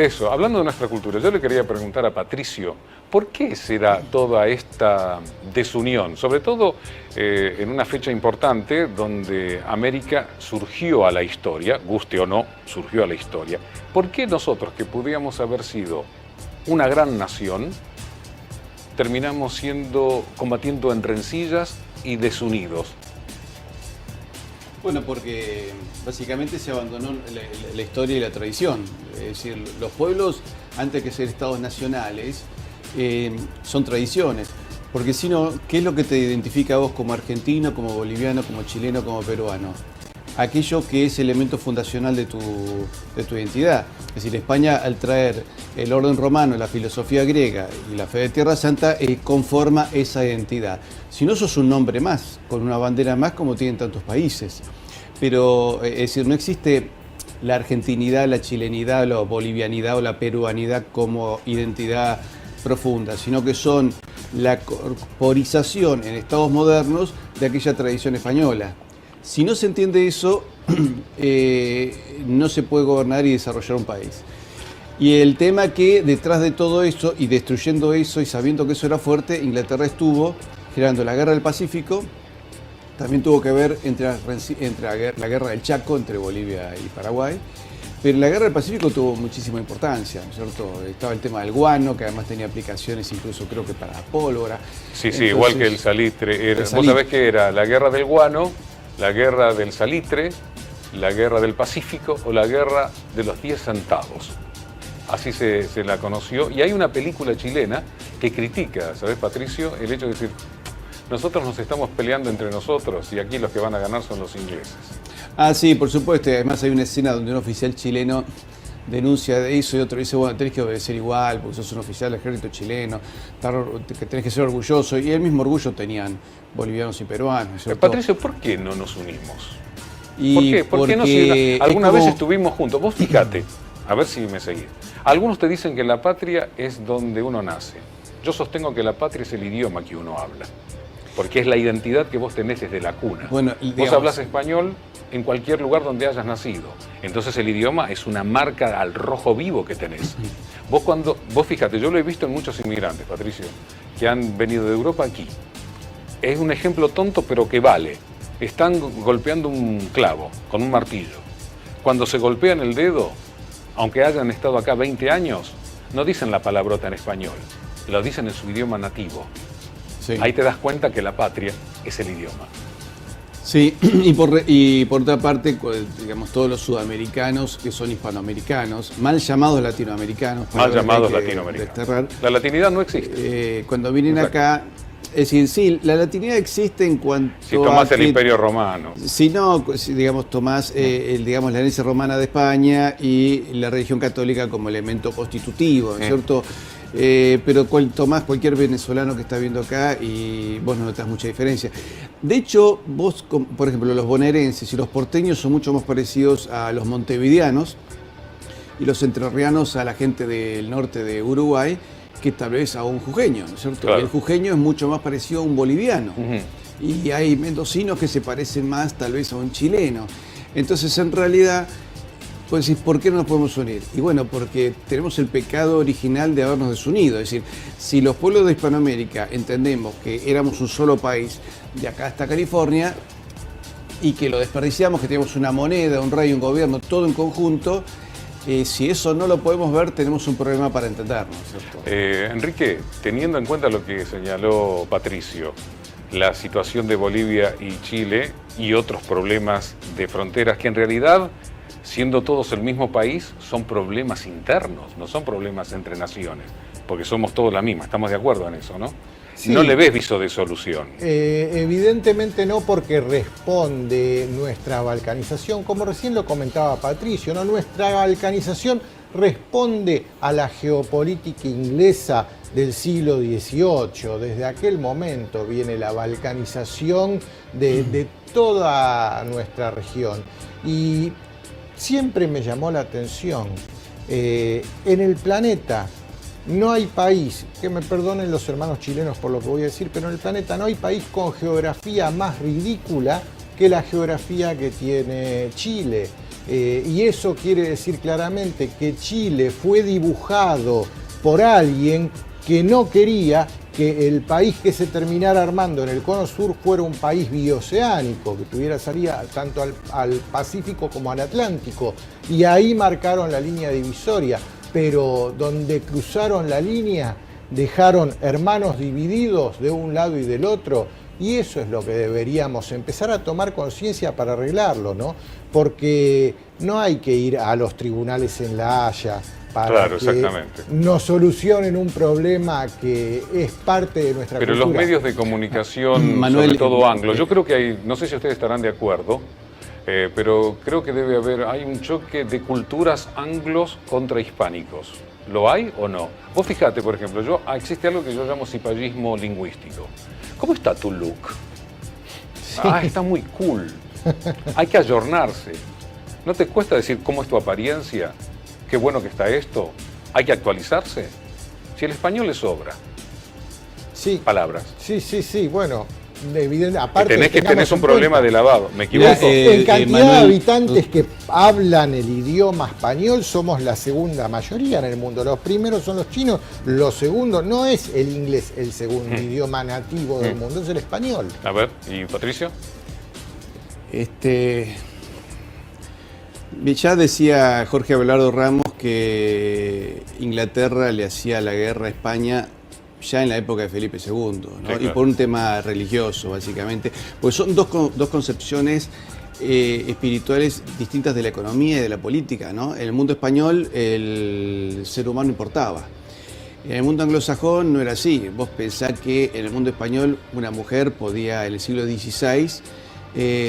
Eso, hablando de nuestra cultura, yo le quería preguntar a Patricio, ¿por qué se da toda esta desunión? Sobre todo en una fecha importante donde América surgió a la historia, guste o no, surgió a la historia. ¿Por qué nosotros, que podíamos haber sido una gran nación, terminamos combatiendo en rencillas y desunidos? Bueno, porque básicamente se abandonó la historia y la tradición. Es decir, los pueblos, antes que ser estados nacionales, son tradiciones. Porque si no, ¿qué es lo que te identifica a vos como argentino, como boliviano, como chileno, como peruano? Aquello que es elemento fundacional de tu identidad. Es decir, España, al traer el orden romano, la filosofía griega y la fe de Tierra Santa, conforma esa identidad. Si no, sos un nombre más, con una bandera más, como tienen tantos países. Pero, es decir, no existe la argentinidad, la chilenidad, la bolivianidad o la peruanidad como identidad profunda, sino que son la corporización en estados modernos de aquella tradición española. Si no se entiende eso, no se puede gobernar y desarrollar un país. Y el tema que detrás de todo eso, y destruyendo eso y sabiendo que eso era fuerte, Inglaterra estuvo generando la guerra del Pacífico. También tuvo que ver entre la guerra del Chaco entre Bolivia y Paraguay. Pero la guerra del Pacífico tuvo muchísima importancia, ¿no es cierto? Estaba el tema del guano, que además tenía aplicaciones incluso creo que para la pólvora. Sí, entonces, igual que el salitre. Vos sabés que era la guerra del guano, la guerra del salitre, la guerra del Pacífico o la guerra de los 10 centavos. Así se la conoció. Y hay una película chilena que critica, ¿sabés, Patricio? El hecho de decir, nosotros nos estamos peleando entre nosotros y aquí los que van a ganar son los ingleses. Ah, sí, por supuesto. Además hay una escena donde un oficial chileno denuncia de eso y otro dice, bueno, tenés que obedecer igual porque sos un oficial del ejército chileno, que tenés que ser orgulloso. Y el mismo orgullo tenían bolivianos y peruanos, ¿cierto? Patricio, ¿por qué no nos unimos? Y ¿Por qué no alguna vez estuvimos juntos? Vos fíjate, a ver si me seguís. Algunos te dicen que la patria es donde uno nace. Yo sostengo que la patria es el idioma que uno habla, porque es la identidad que vos tenés desde la cuna. Bueno, vos hablas español en cualquier lugar donde hayas nacido. Entonces el idioma es una marca al rojo vivo que tenés. Vos fíjate, yo lo he visto en muchos inmigrantes, Patricio, que han venido de Europa aquí. Es un ejemplo tonto, pero que vale. Están golpeando un clavo con un martillo. Cuando se golpean el dedo, aunque hayan estado acá 20 años, no dicen la palabrota en español, lo dicen en su idioma nativo. Sí. Ahí te das cuenta que la patria es el idioma. Sí, y por otra parte, digamos, todos los sudamericanos que son hispanoamericanos, mal llamados latinoamericanos. Mal llamados latinoamericanos. La latinidad no existe. Cuando vienen acá, es decir, sí, la latinidad existe en cuanto si tomás el Imperio Romano. Si no, digamos, tomás digamos, la herencia romana de España y la religión católica como elemento constitutivo, ¿no es cierto? Pero tomás cualquier venezolano que está viendo acá y vos no notás mucha diferencia. De hecho, vos, por ejemplo, los bonaerenses y los porteños son mucho más parecidos a los montevideanos y los entrerrianos a la gente del norte de Uruguay que tal vez a un jujeño, ¿no es cierto? Claro. El jujeño es mucho más parecido a un boliviano. Y hay mendocinos que se parecen más tal vez a un chileno. Entonces, en realidad, pues decir, ¿por qué no nos podemos unir? Y bueno, porque tenemos el pecado original de habernos desunido. Es decir, si los pueblos de Hispanoamérica entendemos que éramos un solo país, de acá hasta California, y que lo desperdiciamos, que tenemos una moneda, un rey, un gobierno, todo en conjunto, si eso no lo podemos ver, tenemos un problema para entendernos, ¿cierto? Enrique, teniendo en cuenta lo que señaló Patricio, la situación de Bolivia y Chile y otros problemas de fronteras que en realidad, siendo todos el mismo país, son problemas internos, no son problemas entre naciones, porque somos todos la misma, estamos de acuerdo en eso, ¿no? Sí. No le ves viso de solución. Evidentemente no, porque responde nuestra balcanización, como recién lo comentaba Patricio, ¿no? Nuestra balcanización responde a la geopolítica inglesa del siglo XVIII. Desde aquel momento viene la balcanización de toda nuestra región. Y siempre me llamó la atención, en el planeta no hay país, que me perdonen los hermanos chilenos por lo que voy a decir, pero en el planeta no hay país con geografía más ridícula que la geografía que tiene Chile. Y eso quiere decir claramente que Chile fue dibujado por alguien que no quería que el país que se terminara armando en el Cono Sur fuera un país bioceánico, que tuviera salida tanto al Pacífico como al Atlántico. Y ahí marcaron la línea divisoria, pero donde cruzaron la línea dejaron hermanos divididos de un lado y del otro, y eso es lo que deberíamos empezar a tomar conciencia para arreglarlo, ¿no? Porque no hay que ir a los tribunales en La Haya para que nos solucionen un problema que es parte de nuestra cultura. Pero los medios de comunicación, Manuel, sobre todo anglos, yo creo que hay, no sé si ustedes estarán de acuerdo, pero creo que hay un choque de culturas anglos contra hispánicos. ¿Lo hay o no? Vos fíjate, por ejemplo, existe algo que yo llamo cipallismo lingüístico. ¿Cómo está tu look? Sí. Está muy cool. Hay que ayornarse. ¿No te cuesta decir cómo es tu apariencia? Qué bueno que está esto. Hay que actualizarse. Si el español le sobra. Sí. Palabras. Sí, bueno. Aparte tenés un problema de lavado, me equivoco. En cantidad de habitantes que hablan el idioma español somos la segunda mayoría en el mundo. Los primeros son los chinos, los segundos no es el inglés el segundo idioma nativo del mundo, es el español. A ver, ¿y Patricio? Ya decía Jorge Abelardo Ramos que Inglaterra le hacía la guerra a España ya en la época de Felipe II, ¿no? Sí, claro. Y por un tema religioso, básicamente. Porque son dos concepciones espirituales distintas de la economía y de la política, ¿no? En el mundo español el ser humano importaba. En el mundo anglosajón no era así. Vos pensás que en el mundo español una mujer podía en el siglo XVI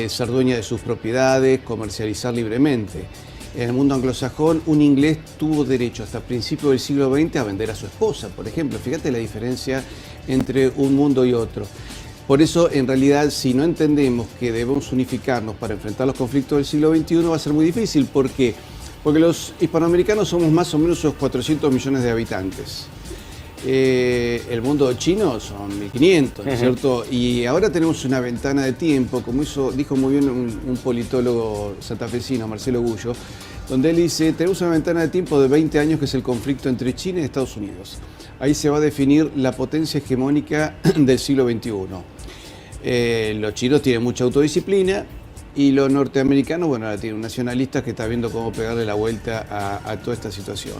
ser dueña de sus propiedades, comercializar libremente. En el mundo anglosajón, un inglés tuvo derecho hasta principios del siglo XX a vender a su esposa, por ejemplo. Fíjate la diferencia entre un mundo y otro. Por eso, en realidad, si no entendemos que debemos unificarnos para enfrentar los conflictos del siglo XXI, va a ser muy difícil. ¿Por qué? Porque los hispanoamericanos somos más o menos unos 400 millones de habitantes. El mundo chino son 1.500, ¿no es cierto? Y ahora tenemos una ventana de tiempo, como dijo muy bien un politólogo santafesino, Marcelo Gullo, donde él dice, tenemos una ventana de tiempo de 20 años que es el conflicto entre China y Estados Unidos. Ahí se va a definir la potencia hegemónica del siglo XXI. Los chinos tienen mucha autodisciplina y los norteamericanos, bueno, ahora tienen un nacionalista que está viendo cómo pegarle la vuelta a toda esta situación.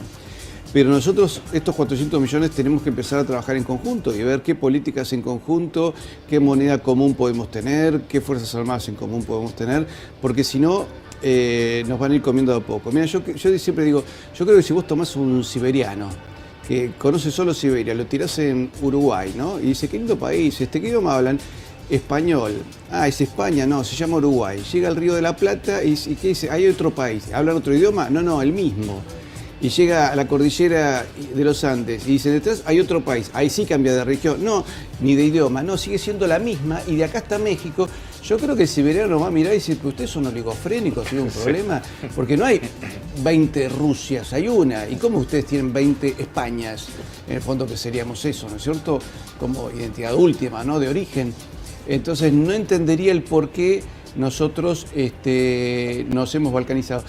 Pero nosotros, estos 400 millones, tenemos que empezar a trabajar en conjunto y ver qué políticas en conjunto, qué moneda común podemos tener, qué fuerzas armadas en común podemos tener, porque si no, nos van a ir comiendo de a poco. Mira, yo siempre digo, yo creo que si vos tomás un siberiano, que conoce solo Siberia, lo tirás en Uruguay, ¿no? Y dice, qué lindo país, ¿qué idioma hablan? Español. Es España, no, se llama Uruguay. Llega al Río de la Plata y ¿qué dice? ¿Hay otro país? ¿Hablan otro idioma? No, el mismo. Y llega a la cordillera de los Andes y dice, detrás hay otro país, ahí sí cambia de región, no, ni de idioma, no, sigue siendo la misma, y de acá hasta México. Yo creo que el siberiano va a mirar y decir, que ustedes son oligofrénicos, ¿tiene un problema? Porque no hay 20 Rusias, hay una, y cómo ustedes tienen 20 Españas, en el fondo que seríamos eso, ¿no es cierto? Como identidad última, ¿no? De origen. Entonces no entendería el por qué nosotros nos hemos balcanizado.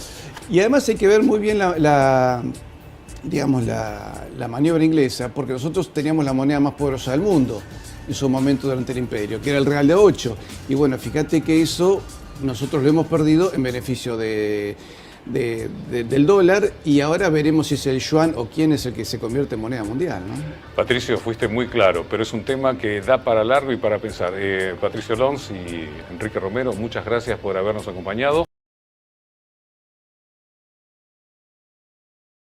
Y además hay que ver muy bien la maniobra inglesa, porque nosotros teníamos la moneda más poderosa del mundo en su momento durante el imperio, que era el real de 8. Y bueno, fíjate que eso nosotros lo hemos perdido en beneficio del dólar, y ahora veremos si es el yuan o quién es el que se convierte en moneda mundial, ¿no? Patricio, fuiste muy claro, pero es un tema que da para largo y para pensar. Patricio Lons y Enrique Romero, muchas gracias por habernos acompañado.